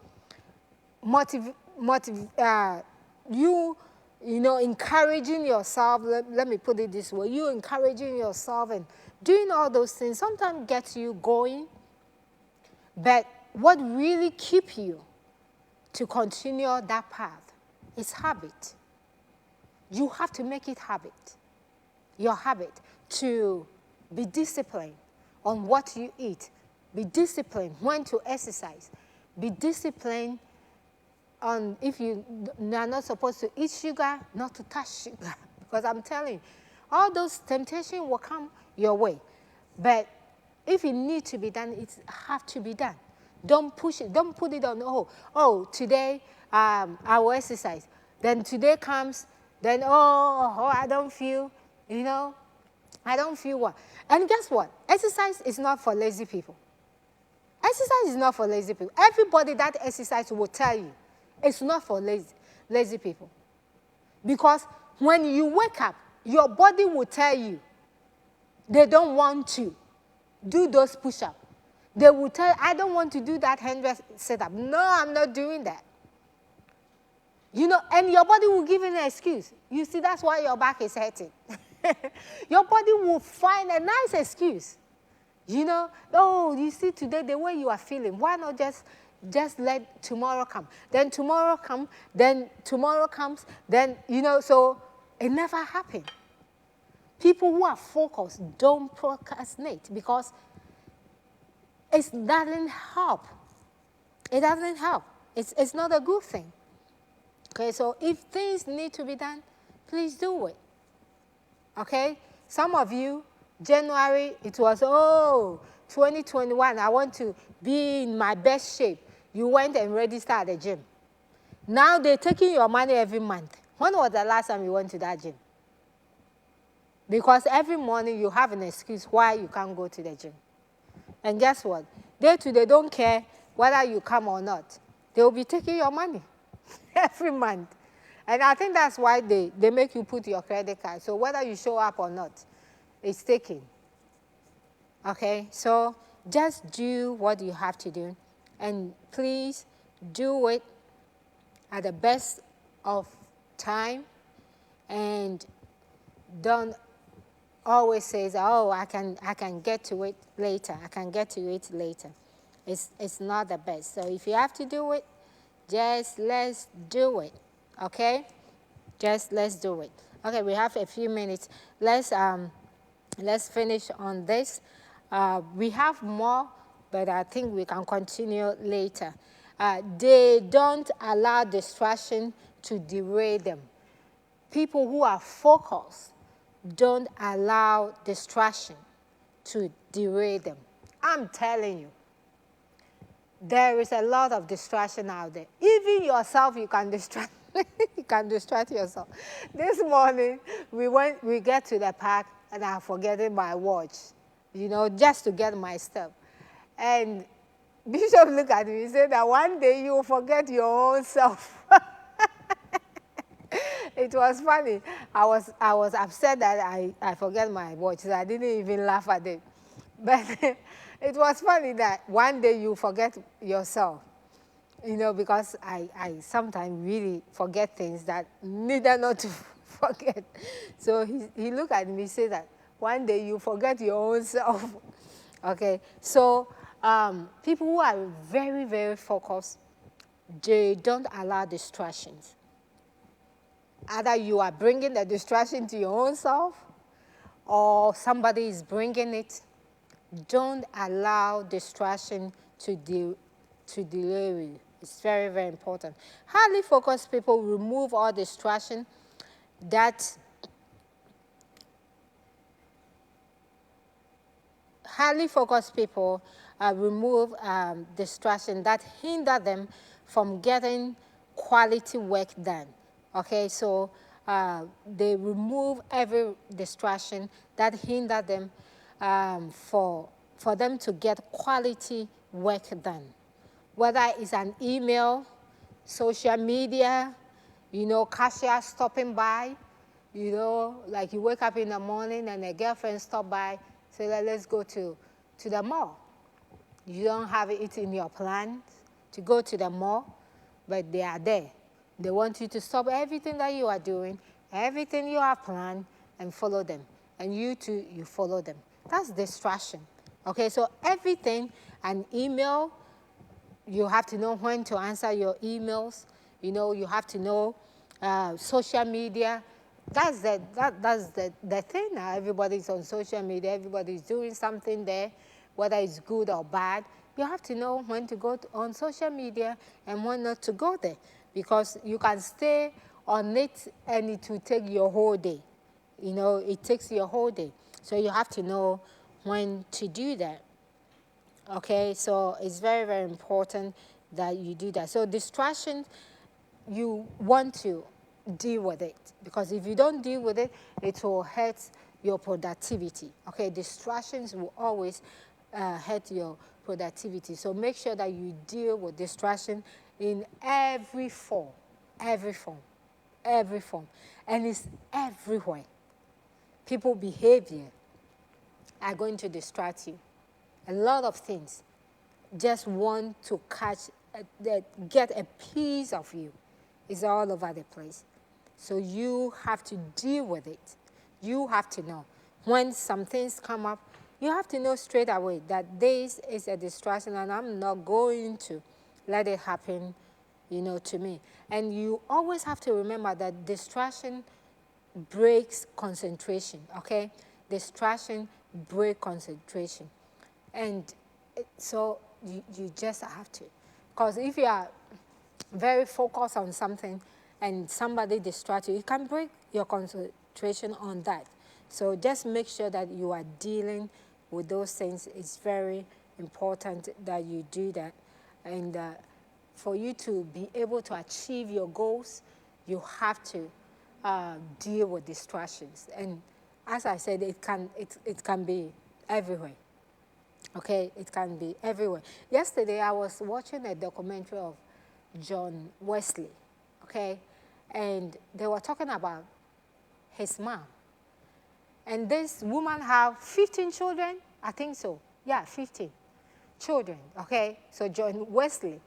you know, encouraging yourself, let me put it this way, you encouraging yourself and doing all those things sometimes gets you going. But what really keeps you to continue that path is habit. You have to make it habit. Your habit to be disciplined on what you eat. Be disciplined when to exercise. Be disciplined on if you are not supposed to eat sugar, not to touch sugar. Because I'm telling you, all those temptations will come your way. But if it needs to be done, it has to be done. Don't push it. Don't put it on, today I will exercise. Then today comes, then, I don't feel, you know, I don't feel what. And guess what? Exercise is not for lazy people. Exercise is not for lazy people. Everybody that exercises will tell you it's not for lazy people. Because when you wake up, your body will tell you they don't want to do those push-ups. They will tell you, I don't want to do that 100 sit-up. No, I'm not doing that. You know, and your body will give you an excuse. You see, that's why your back is hurting. Your body will find a nice excuse. You know, you see today the way you are feeling. Why not just let tomorrow come? Then tomorrow comes, then, you know, so it never happened. People who are focused don't procrastinate because it doesn't help. It doesn't help. It's not a good thing. Okay, so if things need to be done, please do it. Okay? Some of you, January, it was, 2021, I want to be in my best shape. You went and registered at the gym. Now they're taking your money every month. When was the last time you went to that gym? Because every morning you have an excuse why you can't go to the gym. And guess what? They don't care whether you come or not. They will be taking your money every month. And I think that's why they make you put your credit card. So whether you show up or not, it's taken. Okay? So just do what you have to do. And please do it at the best of time. And don't always say, I can get to it later. I can get to it later. It's not the best. So if you have to do it, just let's do it. Okay? Just let's do it. Okay, we have a few minutes. Let's finish on this. We have more, but I think we can continue later. They don't allow distraction to derail them. People who are focused don't allow distraction to derail them. I'm telling you, there is a lot of distraction out there. Even yourself, you can distract. You can distract yourself. This morning, we get to the park, and I'm forgetting my watch, just to get my stuff. And Bishop looked at me and said that one day you will forget your own self. It was funny. I was upset that I forget my watch, so I didn't even laugh at it. But it was funny that one day you forget yourself, because I sometimes really forget things that needed not to forget. So he looked at me and said that one day you forget your own self. Okay, so people who are very, very focused, they don't allow distractions. Either you are bringing the distraction to your own self or somebody is bringing it. Don't allow distraction to delay you. It's very, very important. Highly focused people remove all distraction that highly focused people remove distraction that hinder them from getting quality work done. Okay, so they remove every distraction that hinder them for them to get quality work done. Whether it's an email, social media, cashier stopping by, like you wake up in the morning and a girlfriend stop by, say, let's go to the mall. You don't have it in your plans to go to the mall, but they are there. They want you to stop everything that you are doing, everything you have planned, and follow them. And you too, you follow them. That's distraction. Okay, so everything, an email, you have to know when to answer your emails. You have to know social media. That's the thing now. Everybody's on social media. Everybody's doing something there, whether it's good or bad. You have to know when to go on social media and when not to go there, because you can stay on it and it will take your whole day. It takes your whole day. So you have to know when to do that. Okay, so it's very, very important that you do that. So distraction, you want to deal with it, because if you don't deal with it, it will hurt your productivity. Okay, distractions will always hurt your productivity. So make sure that you deal with distraction in every form, every form, every form. And it's everywhere. People's behavior are going to distract you. A lot of things just want to get a piece of you. It's all over the place. So you have to deal with it. You have to know. When some things come up, you have to know straight away that this is a distraction and I'm not going to let it happen, to me. And you always have to remember that distraction breaks concentration, okay? Distraction breaks concentration. And so you just have to. Because if you are very focused on something and somebody distracts you, it can break your concentration on that. So just make sure that you are dealing with those things. It's very important that you do that. And for you to be able to achieve your goals, you have to deal with distractions. And as I said, it can be everywhere. Okay, it can be everywhere. Yesterday, I was watching a documentary of John Wesley, okay? And they were talking about his mom. And this woman had 15 children, I think so. Yeah, 15 children, okay? So John Wesley,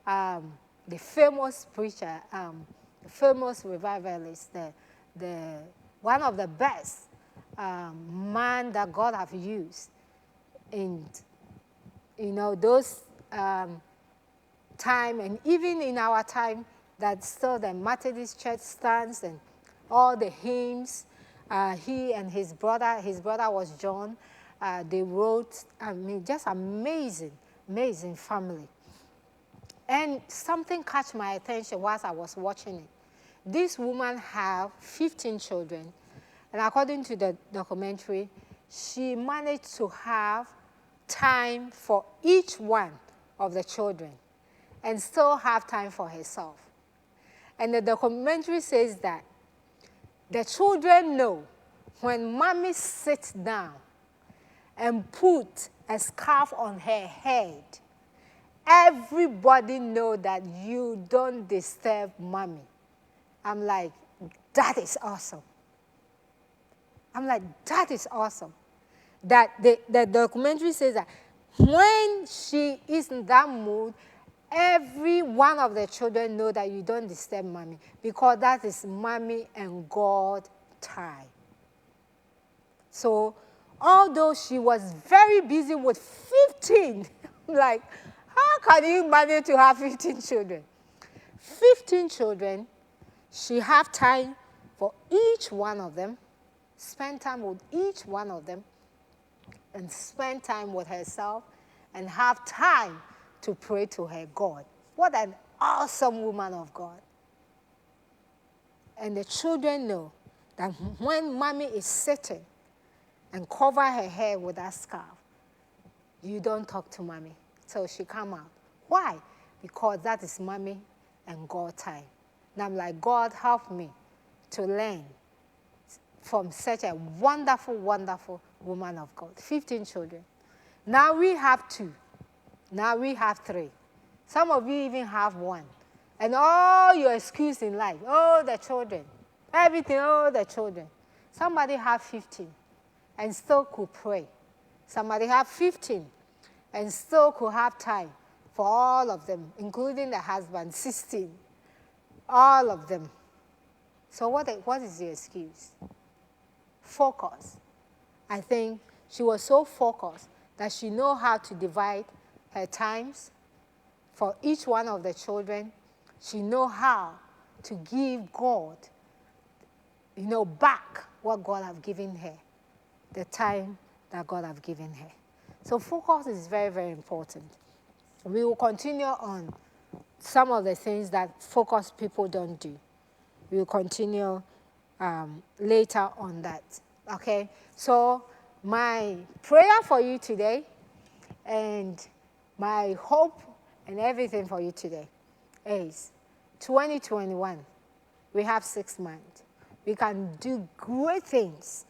the famous preacher, the famous revivalist, the one of the best man that God have used in, those time, and even in our time, that still the Methodist Church stands and all the hymns. He and his brother was John. They wrote, just amazing family. And something caught my attention whilst I was watching it. This woman had 15 children, and according to the documentary, she managed to have time for each one of the children and still have time for herself. And the documentary says that the children know when mommy sits down and put a scarf on her head, everybody know that you don't disturb mommy. I'm like, that is awesome. I'm like, that is awesome. That the documentary says that when she is in that mood, every one of the children know that you don't disturb mommy, because that is mommy and God time. So although she was very busy with 15, like, how can you manage to have 15 children? 15 children, she have time for each one of them, spend time with each one of them, and spend time with herself, and have time to pray to her God. What an awesome woman of God. And the children know that when mommy is sitting and cover her hair with that scarf, you don't talk to mommy till she come out. Why? Because that is mommy and God time. And I'm like, God, help me to learn from such a wonderful, wonderful woman of God. 15 children. Now we have 2. Now we have 3. Some of you even have 1. And all your excuse in life, oh, the children, everything, oh, the children. Somebody have 15 and still could pray. Somebody have 15 and still could have time for all of them, including the husband, 16. All of them. So what is the excuse? Focus. I think she was so focused that she know how to divide her times for each one of the children. She know how to give God, back what God have given her, the time that God have given her. So focus is very, very important. We will continue on some of the things that focused people don't do. We will continue later on that. Okay? So my prayer for you today and my hope and everything for you today is 2021. We have 6 months. We can do great things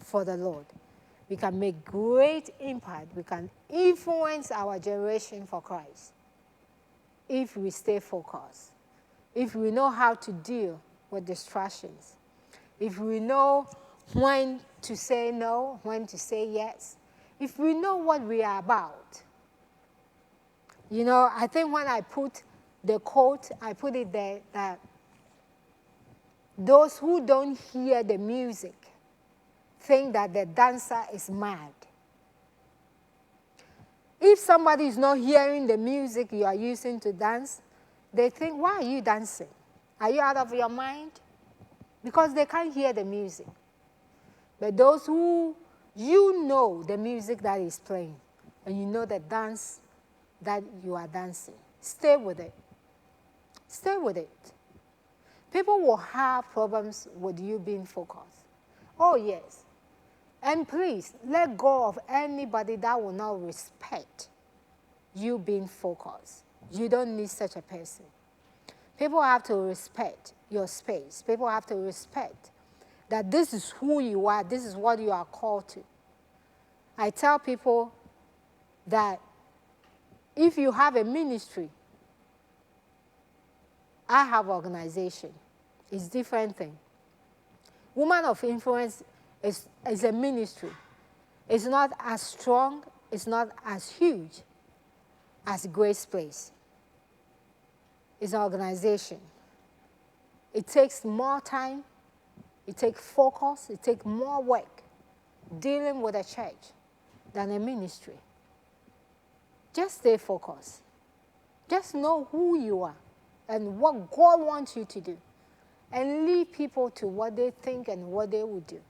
for the Lord. We can make great impact. We can influence our generation for Christ if we stay focused, if we know how to deal with distractions, if we know when to say no, when to say yes, if we know what we are about. I think when I put the quote, I put it there that those who don't hear the music think that the dancer is mad. If somebody is not hearing the music you are using to dance, they think, why are you dancing? Are you out of your mind? Because they can't hear the music. But those who, know the music that is playing, and you know the dance that you are dancing, stay with it. Stay with it. People will have problems with you being focused. Oh, yes. And please, let go of anybody that will not respect you being focused. You don't need such a person. People have to respect your space. People have to respect that this is who you are. This is what you are called to. I tell people that if you have a ministry, I have organization. It's a different thing. Woman of Influence is a ministry. It's not as strong, it's not as huge as Grace Place. It's an organization. It takes more time, it takes focus, it takes more work dealing with a church than a ministry. Just stay focused. Just know who you are and what God wants you to do. And leave people to what they think and what they will do.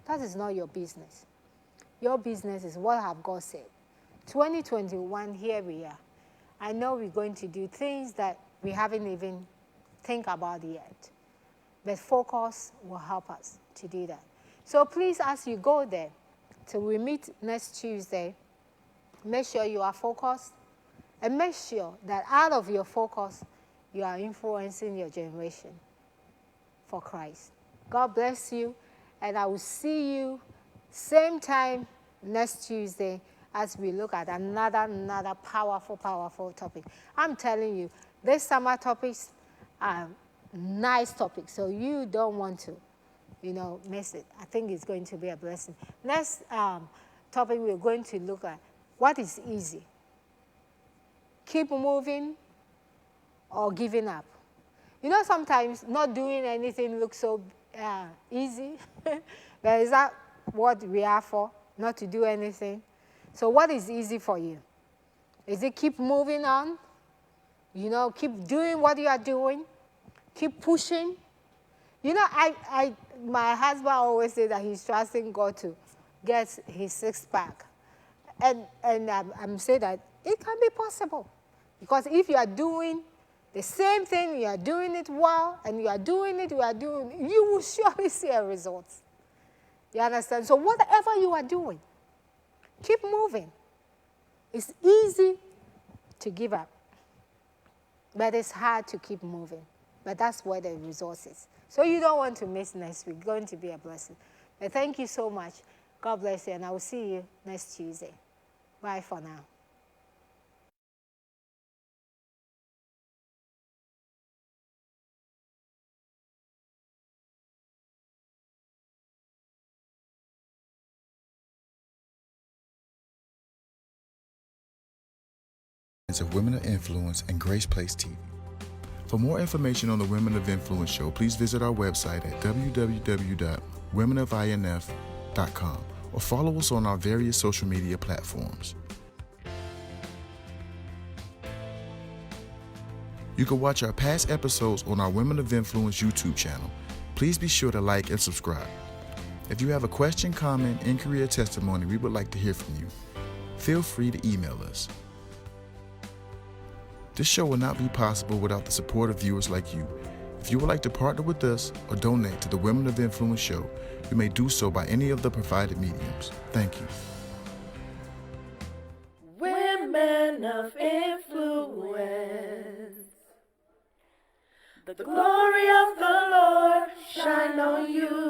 That is not your business. Your business is what have God said. 2021, here we are. I know we're going to do things that we haven't even think about yet. But focus will help us to do that. So please, as you go there, till we meet next Tuesday, make sure you are focused, and make sure that out of your focus, you are influencing your generation for Christ. God bless you, and I will see you same time next Tuesday as we look at another powerful topic. I'm telling you, these summer topics are nice topics, so you don't want to, miss it. I think it's going to be a blessing. Next topic we're going to look at, what is easy? Keep moving or giving up. Sometimes not doing anything looks so easy. But is that what we are for? Not to do anything? So what is easy for you? Is it keep moving on? Keep doing what you are doing? Keep pushing? My husband always says that he's trusting God to get his six-pack. And I'm saying that it can be possible. Because if you are doing the same thing, you are doing it well, and you will surely see a result. You understand? So whatever you are doing, keep moving. It's easy to give up, but it's hard to keep moving. But that's where the resource is. So you don't want to miss next week. It's going to be a blessing. But thank you so much. God bless you, and I will see you next Tuesday. Bye for now. Of Women of Influence and Grace Place TV. For more information on the Women of Influence show, please visit our website at www.womenofinf.com or follow us on our various social media platforms. You can watch our past episodes on our Women of Influence YouTube channel. Please be sure to like and subscribe. If you have a question, comment, inquiry, or testimony, we would like to hear from you. Feel free to email us. This show would not be possible without the support of viewers like you. If you would like to partner with us or donate to the Women of Influence show, you may do so by any of the provided mediums. Thank you. Women of Influence. The glory of the Lord shine on you.